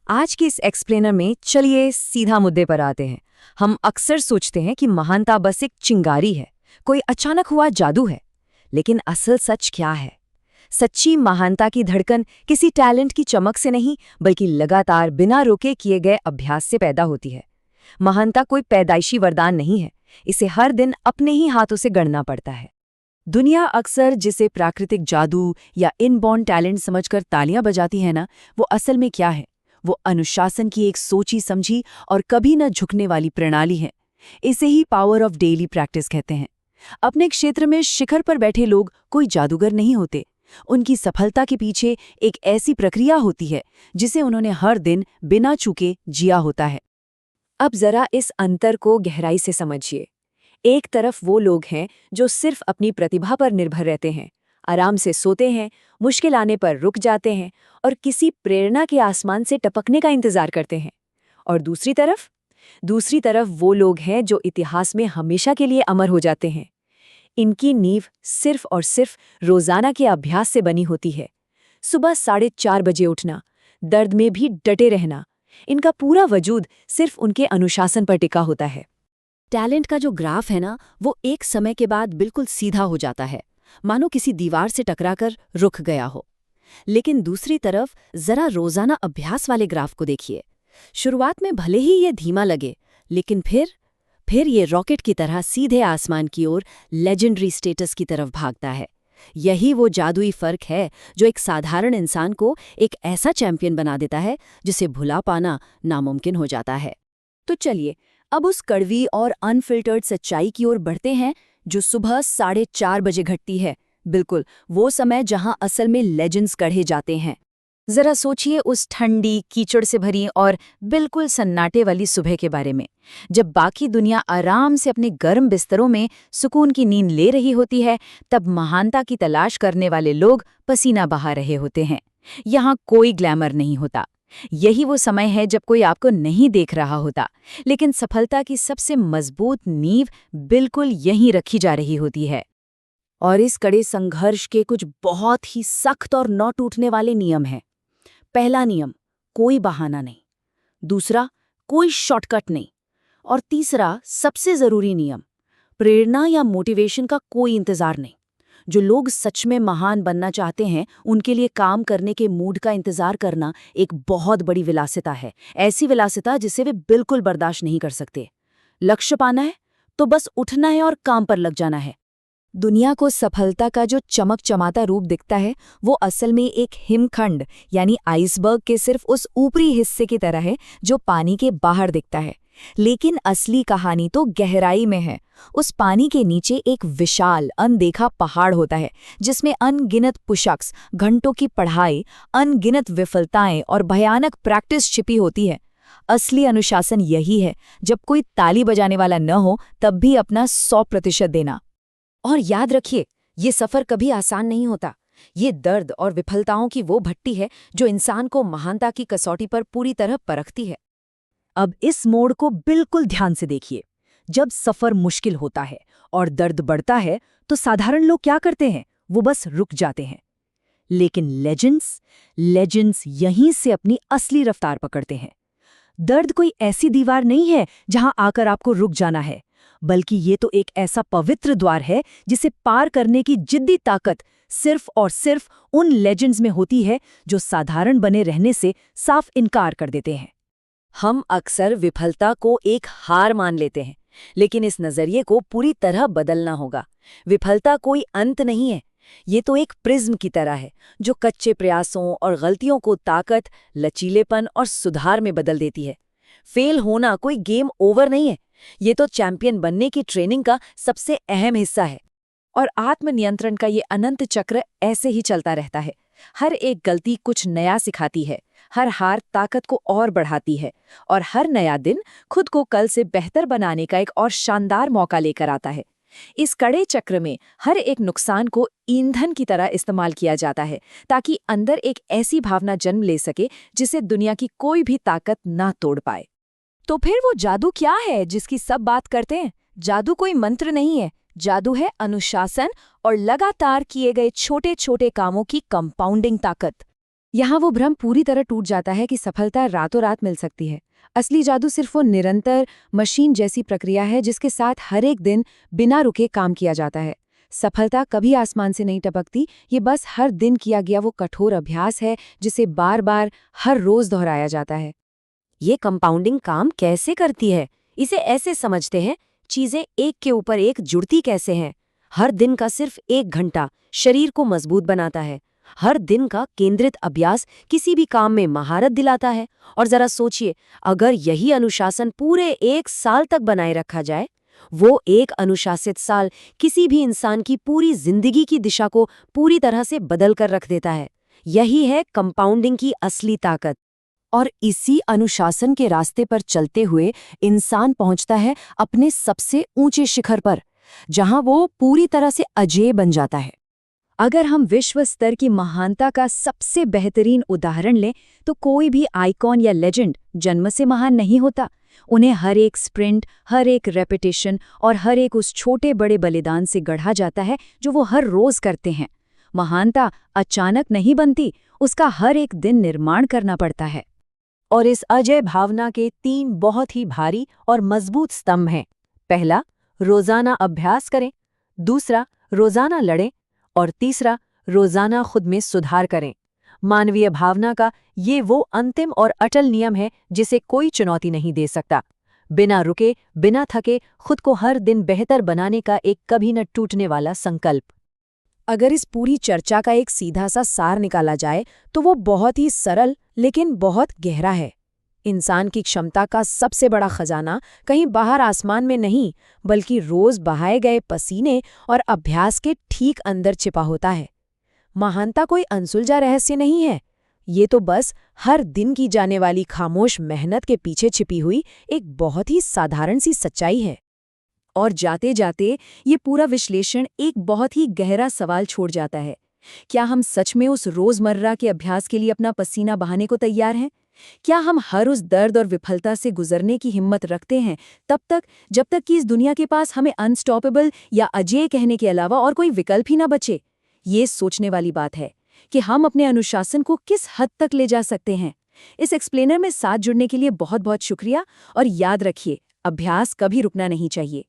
आज के इस एक्सप्लेनर में चलिए सीधा मुद्दे पर आते हैं। हम अक्सर सोचते हैं कि महानता बस एक चिंगारी है, कोई अचानक हुआ जादू है। लेकिन असल सच क्या है? सच्ची महानता की धड़कन किसी टैलेंट की चमक से नहीं, बल्कि लगातार बिना रोके किए गए अभ्यास से पैदा होती है। महानता कोई पैदाइशी वरदान नहीं है, इसे हर दिन अपने ही हाथों से गढ़ना पड़ता है। दुनिया अक्सर जिसे प्राकृतिक जादू या इनबॉर्न टैलेंट समझकर तालियां बजाती है ना, वो असल में क्या है? वो अनुशासन की एक सोची समझी और कभी न झुकने वाली प्रणाली है। इसे ही पावर ऑफ डेली प्रैक्टिस कहते हैं। अपने क्षेत्र में शिखर पर बैठे लोग कोई जादूगर नहीं होते। उनकी सफलता के पीछे एक ऐसी प्रक्रिया होती है जिसे उन्होंने हर दिन बिना चूके जिया होता है। अब जरा इस अंतर को गहराई से समझिए। एक तरफ वो लोग हैं जो सिर्फ अपनी प्रतिभा पर निर्भर रहते हैं, आराम से सोते हैं, मुश्किल आने पर रुक जाते हैं और किसी प्रेरणा के आसमान से टपकने का इंतजार करते हैं। और दूसरी तरफ वो लोग हैं जो इतिहास में हमेशा के लिए अमर हो जाते हैं। इनकी नींव सिर्फ और सिर्फ रोजाना के अभ्यास से बनी होती है। सुबह 4:30 बजे उठना, दर्द में भी डटे रहना, इनका पूरा वजूद सिर्फ उनके अनुशासन पर टिका होता है। टैलेंट का जो ग्राफ है ना, वो एक समय के बाद बिल्कुल सीधा हो जाता है, मानो किसी दीवार से टकराकर रुक गया हो। लेकिन दूसरी तरफ जरा रोजाना अभ्यास वाले ग्राफ को देखिए। शुरुआत में भले ही ये धीमा लगे, लेकिन फिर ये रॉकेट की तरह सीधे आसमान की ओर लेजेंडरी स्टेटस की तरफ भागता है। यही वो जादुई फर्क है जो एक साधारण इंसान को एक ऐसा चैंपियन बना देता है जिसे भुला पाना नामुमकिन हो जाता है। तो चलिए अब उस कड़वी और अनफिल्टर्ड सच्चाई की ओर बढ़ते हैं जो सुबह 4:30 बजे घटती है। बिल्कुल वो समय जहां असल में लेजेंड्स गढ़े जाते हैं। जरा सोचिए उस ठंडी, कीचड़ से भरी और बिल्कुल सन्नाटे वाली सुबह के बारे में, जब बाकी दुनिया आराम से अपने गर्म बिस्तरों में सुकून की नींद ले रही होती है। तब महानता की तलाश करने वाले लोग पसीना बहा रहे होते हैं। यहाँ कोई ग्लैमर नहीं होता। यही वो समय है जब कोई आपको नहीं देख रहा होता, लेकिन सफलता की सबसे मजबूत नींव बिल्कुल यहीं रखी जा रही होती है। और इस कड़े संघर्ष के कुछ बहुत ही सख्त और न टूटने वाले नियम हैं। पहला नियम, कोई बहाना नहीं। दूसरा, कोई शॉर्टकट नहीं। और तीसरा, सबसे जरूरी नियम, प्रेरणा या मोटिवेशन का कोई इंतजार नहीं। जो लोग सच में महान बनना चाहते हैं, उनके लिए काम करने के मूड का इंतजार करना एक बहुत बड़ी विलासिता है। ऐसी विलासिता जिसे वे बिल्कुल बर्दाश्त नहीं कर सकते। लक्ष्य पाना है तो बस उठना है और काम पर लग जाना है। दुनिया को सफलता का जो चमक चमाता रूप दिखता है, वो असल में एक हिमखंड यानी आइसबर्ग के सिर्फ उस ऊपरी हिस्से की तरह है जो पानी के बाहर दिखता है। लेकिन असली कहानी तो गहराई में है। उस पानी के नीचे एक विशाल अनदेखा पहाड़ होता है जिसमें अनगिनत पुशअप्स, घंटों की पढ़ाई, अनगिनत विफलताएं और भयानक प्रैक्टिस छिपी होती है। असली अनुशासन यही है, जब कोई ताली बजाने वाला न हो तब भी अपना 100% देना। और याद रखिए, ये सफर कभी आसान नहीं होता। ये दर्द और विफलताओं की वो भट्टी है जो इंसान को महानता की कसौटी पर पूरी तरह परखती है। अब इस मोड़ को बिल्कुल ध्यान से देखिए। जब सफर मुश्किल होता है और दर्द बढ़ता है तो साधारण लोग क्या करते हैं? वो बस रुक जाते हैं। लेकिन लेजेंड्स यहीं से अपनी असली रफ्तार पकड़ते हैं। दर्द कोई ऐसी दीवार नहीं है जहां आकर आपको रुक जाना है, बल्कि ये तो एक ऐसा पवित्र द्वार है जिसे पार करने की जिद्दी ताकत सिर्फ और सिर्फ उन लेजेंड्स में होती है जो साधारण बने रहने से साफ इनकार कर देते हैं। हम अक्सर विफलता को एक हार मान लेते हैं, लेकिन इस नजरिए को पूरी तरह बदलना होगा। विफलता कोई अंत नहीं है, ये तो एक प्रिज्म की तरह है जो कच्चे प्रयासों और गलतियों को ताकत, लचीलेपन और सुधार में बदल देती है। फेल होना कोई गेम ओवर नहीं है, ये तो चैंपियन बनने की ट्रेनिंग का सबसे अहम हिस्सा है। और आत्मनियंत्रण का ये अनंत चक्र ऐसे ही चलता रहता है। हर एक गलती कुछ नया सिखाती है, हर हार ताकत को और बढ़ाती है, और हर नया दिन खुद को कल से बेहतर बनाने का एक और शानदार मौका लेकर आता है। इस कड़े चक्र में हर एक नुकसान को ईंधन की तरह इस्तेमाल किया जाता है, ताकि अंदर एक ऐसी भावना जन्म ले सके जिसे दुनिया की कोई भी ताकत ना तोड़ पाए। तो फिर वो जादू क्या है जिसकी सब बात करते हैं? जादू कोई मंत्र नहीं है, जादू है अनुशासन और लगातार किए गए छोटे छोटे कामों की कंपाउंडिंग ताकत। यहाँ वो भ्रम पूरी तरह टूट जाता है कि सफलता रातों रात मिल सकती है। असली जादू सिर्फ वो निरंतर मशीन जैसी प्रक्रिया है जिसके साथ हर एक दिन बिना रुके काम किया जाता है। सफलता कभी आसमान से नहीं टपकती, ये बस हर दिन किया गया वो कठोर अभ्यास है जिसे बार बार हर रोज दोहराया जाता है। ये कंपाउंडिंग काम कैसे करती है? इसे ऐसे समझते हैं, चीजें एक के ऊपर एक जुड़ती कैसे हैं। हर दिन का सिर्फ 1 घंटा शरीर को मजबूत बनाता है। हर दिन का केंद्रित अभ्यास किसी भी काम में महारत दिलाता है। और जरा सोचिए, अगर यही अनुशासन पूरे 1 साल तक बनाए रखा जाए, वो एक अनुशासित साल किसी भी इंसान की पूरी जिंदगी की दिशा को पूरी तरह से बदल कर रख देता है। यही है कंपाउंडिंग की असली ताकत। और इसी अनुशासन के रास्ते पर चलते हुए इंसान पहुंचता है अपने सबसे ऊंचे शिखर पर, जहां वो पूरी तरह से अजेय बन जाता है। अगर हम विश्व स्तर की महानता का सबसे बेहतरीन उदाहरण लें, तो कोई भी आइकॉन या लेजेंड जन्म से महान नहीं होता। उन्हें हर एक स्प्रिंट, हर एक रेपिटेशन और हर एक उस छोटे बड़े बलिदान से गढ़ा जाता है जो वो हर रोज करते हैं। महानता अचानक नहीं बनती, उसका हर एक दिन निर्माण करना पड़ता है। और इस अजय भावना के 3 बहुत ही भारी और मजबूत स्तंभ हैं। पहला, रोजाना अभ्यास करें। दूसरा, रोजाना लड़ें। और तीसरा, रोजाना खुद में सुधार करें। मानवीय भावना का ये वो अंतिम और अटल नियम है जिसे कोई चुनौती नहीं दे सकता। बिना रुके, बिना थके, खुद को हर दिन बेहतर बनाने का एक कभी न टूटने वाला संकल्प। अगर इस पूरी चर्चा का एक सीधा सा सार निकाला जाए, तो वो बहुत ही सरल लेकिन बहुत गहरा है। इंसान की क्षमता का सबसे बड़ा खजाना कहीं बाहर आसमान में नहीं, बल्कि रोज बहाए गए पसीने और अभ्यास के ठीक अंदर छिपा होता है। महानता कोई अनसुलझा रहस्य नहीं है, ये तो बस हर दिन की जाने वाली खामोश मेहनत के पीछे छिपी हुई एक बहुत ही साधारण सी सच्चाई है। और जाते जाते ये पूरा विश्लेषण एक बहुत ही गहरा सवाल छोड़ जाता है। क्या हम सच में उस रोजमर्रा के अभ्यास के लिए अपना पसीना बहाने को तैयार हैं? क्या हम हर उस दर्द और विफलता से गुजरने की हिम्मत रखते हैं तब तक जब तक कि इस दुनिया के पास हमें अनस्टॉपेबल या अजेय कहने के अलावा और कोई विकल्प ही ना बचे? ये सोचने वाली बात है कि हम अपने अनुशासन को किस हद तक ले जा सकते हैं। इस एक्सप्लेनर में साथ जुड़ने के लिए बहुत बहुत शुक्रिया। और याद रखिए, अभ्यास कभी रुकना नहीं चाहिए।